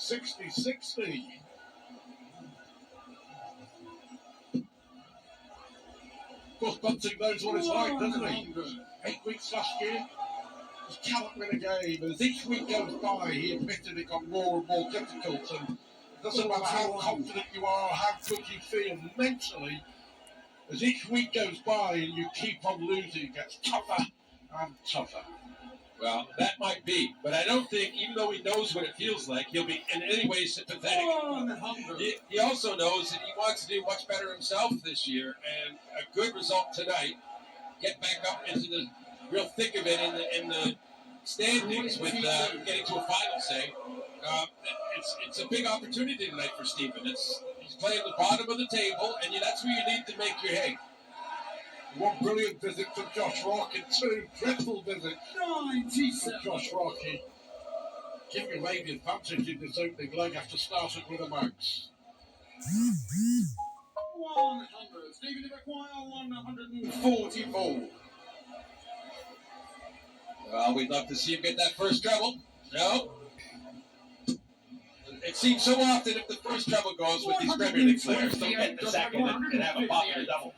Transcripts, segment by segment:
60-60. Of course, Bunting knows what it's like, doesn't he? 8 weeks last year, he cannot win a game. As each week goes by, he admitted it got more and more difficult. And it doesn't matter how confident you are, how good you feel mentally, as each week goes by and you keep on losing, it gets tougher and tougher. Well, that might be, but I don't think, even though he knows what it feels like, he'll be in any way sympathetic. He also knows that he wants to do much better himself this year, and a good result tonight, get back up into the real thick of it in the standings with getting to a final, say. It's a big opportunity tonight for Stephen. He's playing the bottom of the table, and that's where you need to make your hay. One brilliant visit from Josh Rock and two dreadful visits from Josh Rock. He gave away the advantage in this opening leg after starting with a max. 100. Stephen to require 144. Well, we'd love to see him get that first treble. No. It seems so often if the first treble goes with these Premier League players, they'll get the second and have a popular double.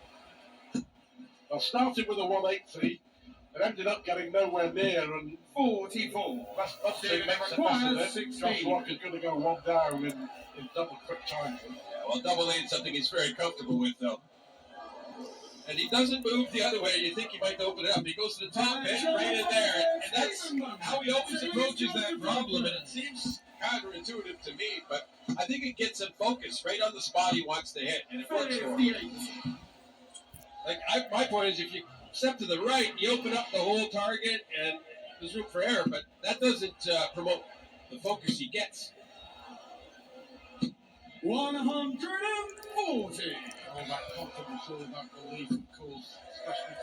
Well, started with a 180 and ended up getting nowhere near, and 44. That's Bunting makes a mess of it. Josh Rock is going to go one down in double quick time. Yeah, well, double A is something he's very comfortable with, though. And he doesn't move the other way. You think he might open it up. He goes to the top edge, right in there. And that's how he always approaches that problem. And it seems counterintuitive to me, but I think it gets him focused right on the spot he wants to hit. And it works for him. My point is, if you step to the right, you open up the whole target, and there's room for error, but that doesn't promote the focus he gets. 140. All that confidence, all that belief, of course, especially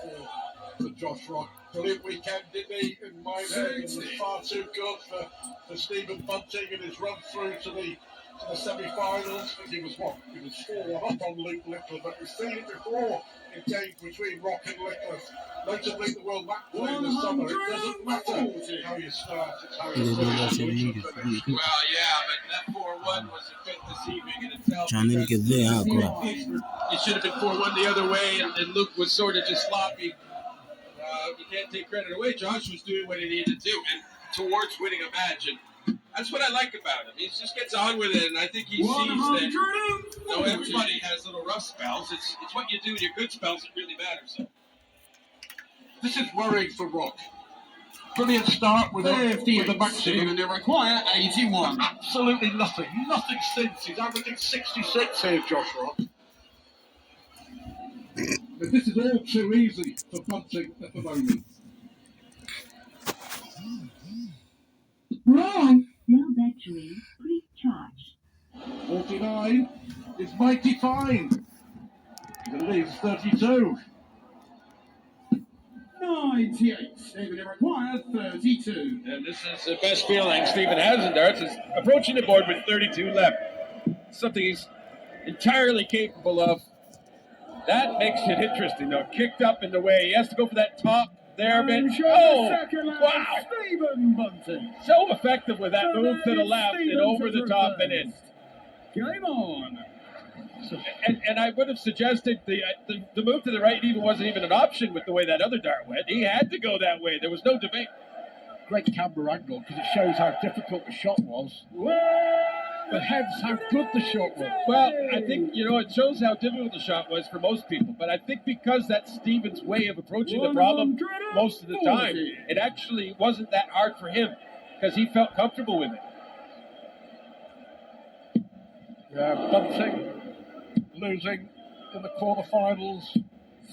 for Josh Rock. Brilliant weekend, didn't he? In my head, it was far too good for Stephen Bunting and his run through to the semi-finals. I think he was 4-1 up on Luke Littler, but we've seen it before in games between Rock and Littler. Notably the World Match Play in the summer. It doesn't matter how you start, it's how you finish. Well, yeah, but that 4-1 was a bit deceiving in itself. It should have been 4-1 the other way, and Luke was sort of just sloppy. You can't take credit away. Josh was doing what he needed to do, and towards winning a match, and that's what I like about him. He just gets on with it, and I think he sees that everybody has little rough spells. It's what you do in your good spells that really matters. So. This is worrying for Rock. Brilliant start with the maximum. And they require 81. Absolutely nothing since. He's averaging 66 here, Josh Rock. But this is all too easy for Bunting at the moment. Wrong. No battery. Please charge. 49 is mighty fine. The lead's 32. 98. Stephen requires 32. And this is the best feeling Stephen has in darts, is approaching the board with 32 left. Something he's entirely capable of. That makes it interesting, though. Kicked up in the way. He has to go for that top there, Ben. Oh, wow. Stephen Bunting. So effective with that move to the left and over the top and in. Game on. And I would have suggested the move to the right even wasn't even an option with the way that other dart went. He had to go that way. There was no debate. Great camera angle because it shows how difficult the shot was. But hence how good the shot was. Well, I think, it shows how difficult the shot was for most people. But I think because that's Stephen's way of approaching the problem most of the time, it actually wasn't that hard for him because he felt comfortable with it. Yeah, Bunting losing in the quarterfinals.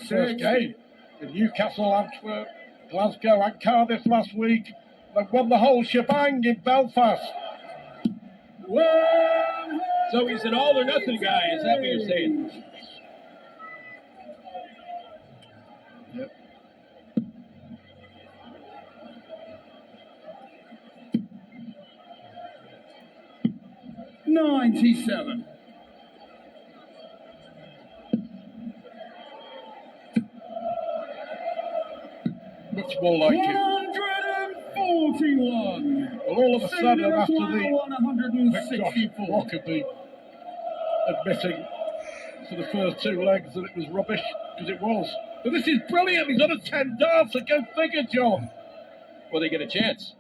First game in Newcastle, Antwerp, Glasgow and Cardiff last week. They won the whole shebang in Belfast. So he's an all or nothing guy, is that what you're saying? Yep. $97. Much more like it. 141. Well, all of a sudden, after the Josh 164. Rockaby admitting for the first two legs that it was rubbish, because it was. But this is brilliant. He's on a 10 darts. Go figure, John. Will they get a chance?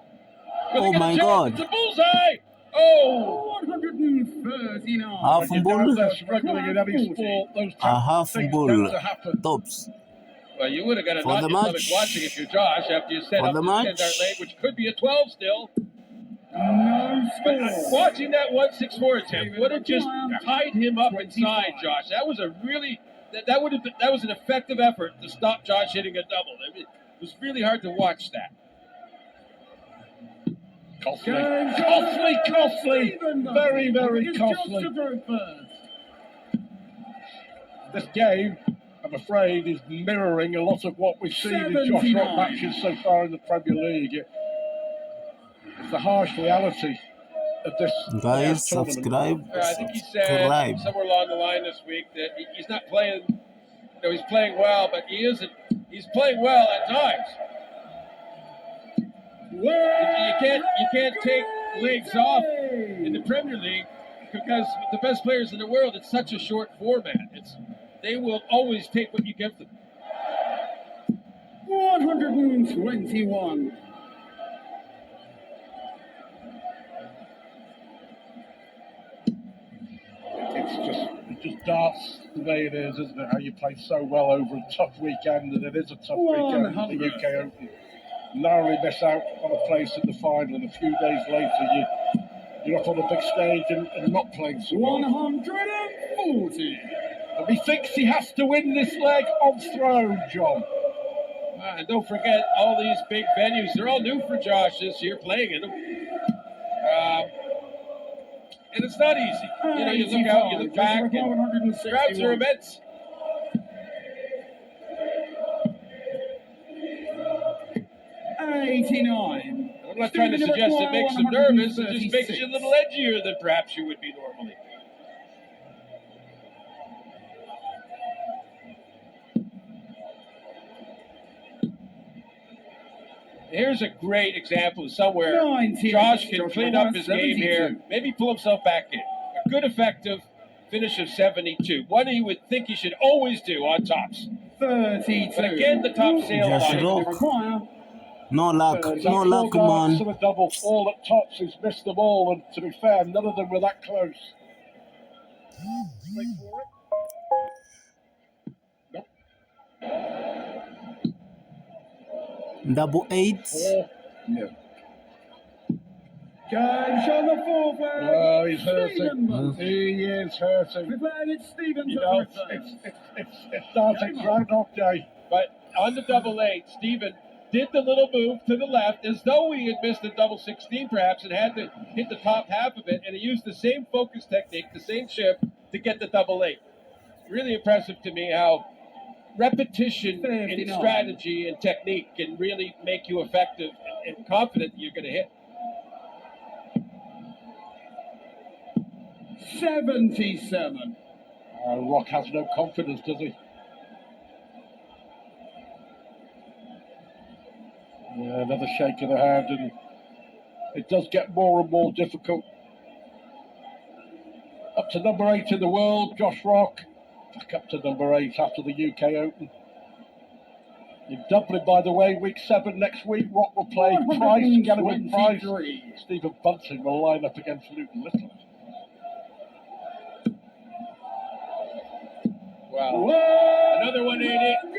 Oh my God. It's a bullseye. Oh, 139. Half when bull. you're down there struggling in any sport, those A half things bull. tend to happen. Tops. Well, you would have got a For knot the in your stomach match. watching if you're Josh after you set For up the the match. 10-dart leg, which could be a 12 still. No But score. watching that 164 attempt would have just tied him up inside, Josh. That was a really that would have been, that was an effective effort to stop Josh hitting a double. I mean, it was really hard to watch that. Costly. Very, very costly. This game, I'm afraid, is mirroring a lot of what we've seen in Josh 79. Rock matches so far in the Premier League. It's the harsh reality of this Guys, tournament. subscribe. I think he said Subscribe. somewhere along the line this week that he's not playing. You know, he's playing well, but he isn't. He's playing well at times. You can't take legs off in the Premier League because with the best players in the world, it's such a short format. They will always take what you give them. 121. It's just darts the way it is, isn't it? How you play so well over a tough weekend, and it is a tough weekend for the UK Open. Narrowly miss out on a place in the final, and a few days later you're up on a big stage and not playing so well. 140. And he thinks he has to win this leg on throw, John. And don't forget, all these big venues, they're all new for Josh this year, playing in them. And it's not easy. You know, you look out, you look back, and crowds are immense. $89. I'm not trying to suggest it makes them nervous, it just makes you a little edgier than perhaps you would be normally. Here's a great example of somewhere 90. Josh can clean up his 72. game here, maybe pull himself back in. A good, effective finish of 72. One he would think he should always do on tops. 32. But again, the top sail Just line. rock. Require No luck. That No four luck, darts man. to the double, all at tops. He's missed them all, and to be fair, none of them were that close. Wait for it. Double 8. Four. Yeah. James on the fourth flag. Oh, he's hurting. Stephen Bunting. He is hurting. The flag is Stephen's You know, return. it's starting Groundhog Day. But on the double 8, Stephen did the little move to the left as though he had missed a double 16 perhaps and had to hit the top half of it, and he used the same focus technique, the same shift to get the double 8. Really impressive to me how repetition in 59. strategy and technique can really make you effective and confident that you're going to hit. 77. Rock has no confidence, does he? Yeah, another shake of the hand, and it does get more and more difficult. Up to number 8 in the world, Josh Rock. Back up to number 8 after the UK Open. In Dublin, by the way, week 7 next week, Rock will play Price, Gallagher Price. 123. Stephen Bunting will line up against Luke Little. Wow. Whoa! Another 180.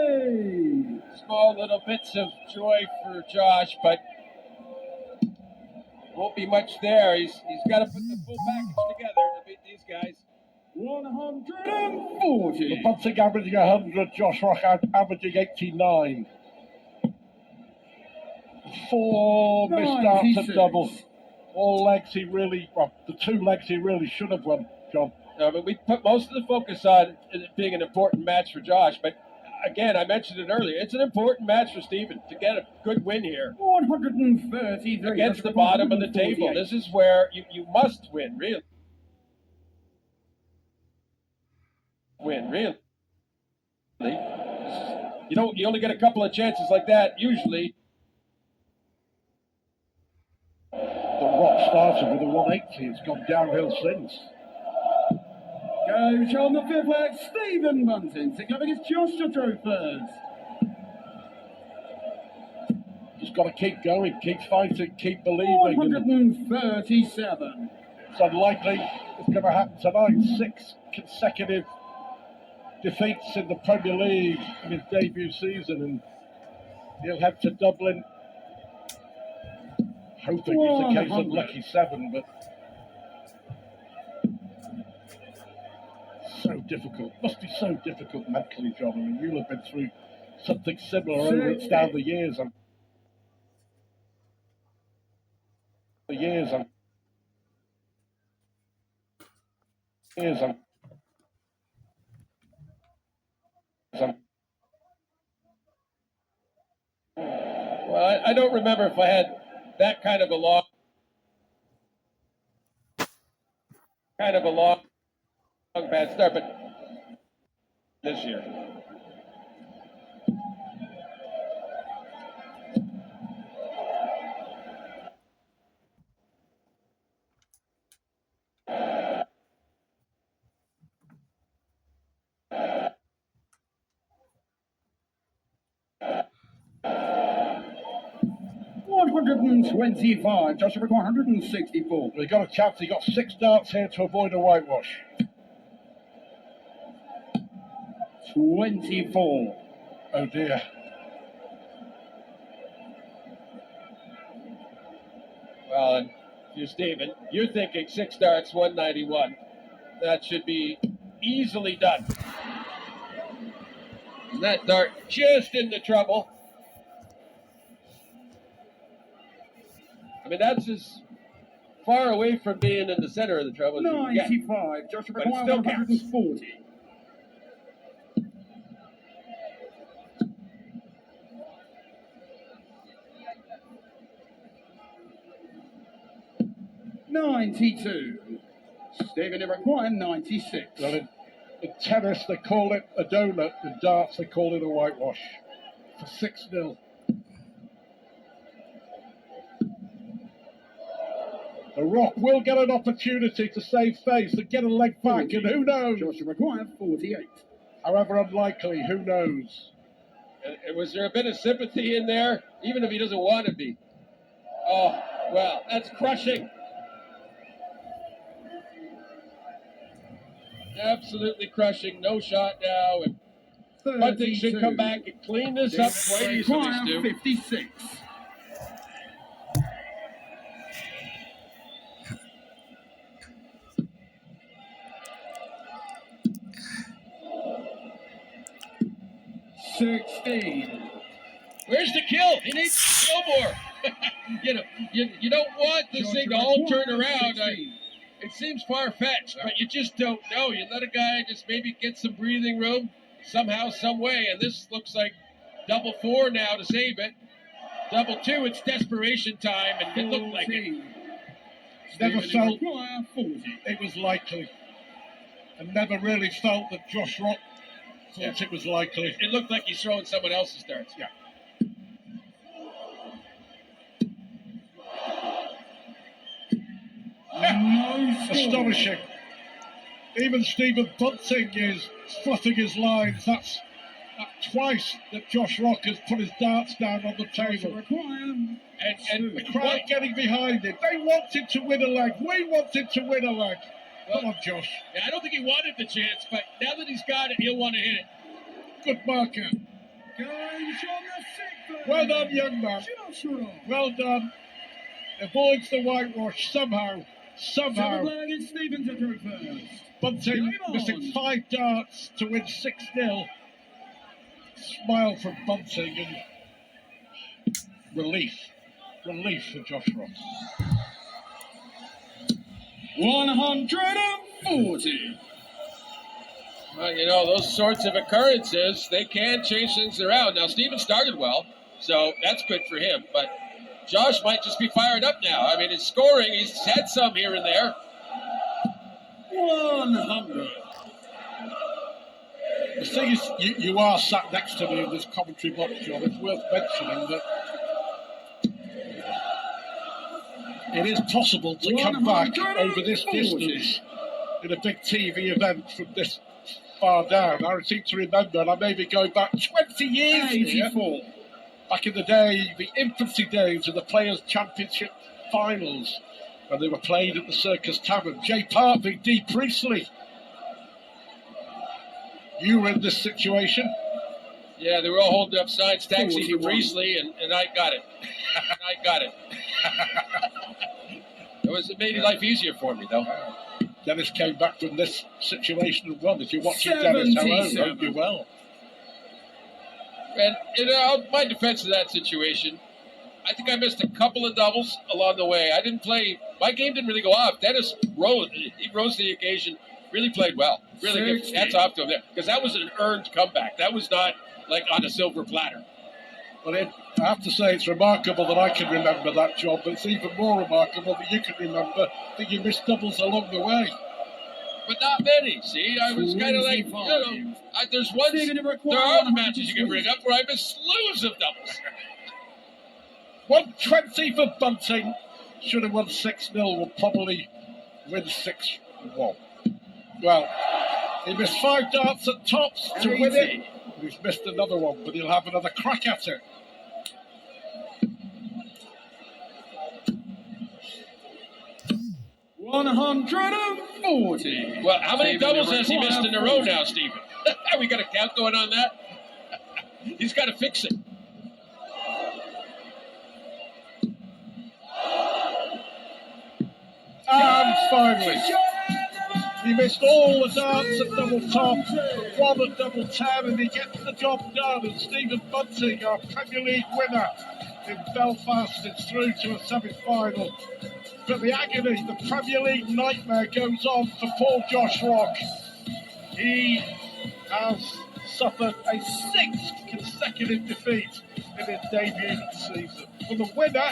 180. Small little bits of joy for Josh, but won't be much there. He's got to put the full package together to beat these guys. 140. Bunting averaging 100, Josh Rock averaging 89. 4 missed starts 96. at double. All legs he really, well, the 2 legs he really should have won, John. But we put most of the focus on it being an important match for Josh. But again, I mentioned it earlier. It's an important match for Stephen to get a good win here 133. against the bottom of the table. This is where you must win, really. Really. You only get a couple of chances like that usually. Rock started with a 180. It's gone downhill since. Goes on the fifth leg, Stephen Bunting. Second up against Josh to throw first. Just got to keep going, keep fighting, keep believing. 137. It's unlikely it's going to happen tonight. 6 consecutive defeats in the Premier League in his debut season, and he'll head to Dublin hoping it's a case of lucky 7, but so difficult. Must be so difficult mentally, John. I mean, you'll have been through something similar over it's down the years. Well, I don't remember if I had that kind of a long bad start, but this year. $125. Joshua require 164. He got a chance. He got 6 darts here to avoid a whitewash. 24. Oh dear. Well, and you're Stephen, you're thinking 6 darts, 191. That should be easily done. And that dart just into trouble. I mean, that's as far away from being in the center of the trouble as you can get. 95. Joshua But it require still counts. 140. $92. Stephen require 96. Well, in tennis, they call it a donut. In darts, they call it a whitewash. For 6-0. The Rock will get an opportunity to save face and get a leg back, and who knows? Joshua require 48. However unlikely, who knows? And was there a bit of sympathy in there, even if he doesn't want to be? Oh, well, that's crushing. Absolutely crushing. No shot now. And Bunting should come back and clean this up quite easily, Stu. 56. $16. Where's the kill? He needs to kill more. You don't want this thing to all turn around. It seems far-fetched, but you just don't know. You let a guy just maybe get some breathing room somehow, some way, and this looks like double 4 now to save it. Double 2, it's desperation time, and it looked like it. Never felt it was likely. And never really felt that Josh Rock thought it was likely. It looked like he's throwing someone else's darts. Yeah. Astonishing. Even Stephen Bunting is fluffing his lines. That's twice that Josh Rock has put his darts down on the table. And the crowd getting behind him. They wanted to win a leg. We wanted to win a leg. Come on, Josh. Yeah, I don't think he wanted the chance, but now that he's got it, he'll want to hit it. Good marker. Well done, young man. Well done. Avoids the whitewash somehow. Bunting missing 5 darts to win 6-0. Smile from Bunting and relief for Josh Rock. 140. Well, those sorts of occurrences, they can change things around. Now, Stephen started well, so that's good for him, but Josh might just be fired up now. I mean, his scoring, he's had some here and there. 100. The thing is, you are sat next to me in this commentary box, John. It's worth mentioning that It is possible to come back over this distance in a big TV event from this far down. I seem to remember, and I maybe go back 20 years here, 84. back in the day, the infancy days of the Players' Championship finals, when they were played at the Circus Tavern. Jay Park v. D. Priestley. You were in this situation. Yeah, they were all holding up signs, taxi to Priestley, and I got it. I got it. It made life easier for me, though. Dennis came back from this situation and won. If you're watching Dennis, hello, hope you're well. And my defense of that situation, I think I missed a couple of doubles along the way. I didn't play. My game didn't really go off. Dennis rose. He rose to the occasion. Really played well. Really, hats off to him there, because that was an earned comeback. That was not like on a silver platter. Well, I have to say it's remarkable that I can remember that job, but it's even more remarkable that you can remember that you missed doubles along the way. But not many. See, I was kind of like, there's one. There are other matches you can bring up where I missed slews of doubles. 120 for Bunting. Should have won 6-0. Will probably win 6-1. Well, he missed 5 darts at tops to win it. He's missed another one, but he'll have another crack at it. $140. Well, how many doubles has he missed in a row now, Stephen? We got a count going on that? He's got to fix it. And finally, he missed all the darts at double top, won at double 10, and he gets the job done. And Stephen Bunting, our Premier League winner in Belfast, is through to a semi-final. But the agony, the Premier League nightmare goes on for Paul Josh Rock. He has suffered a 6th consecutive defeat in his debut season. For the winner,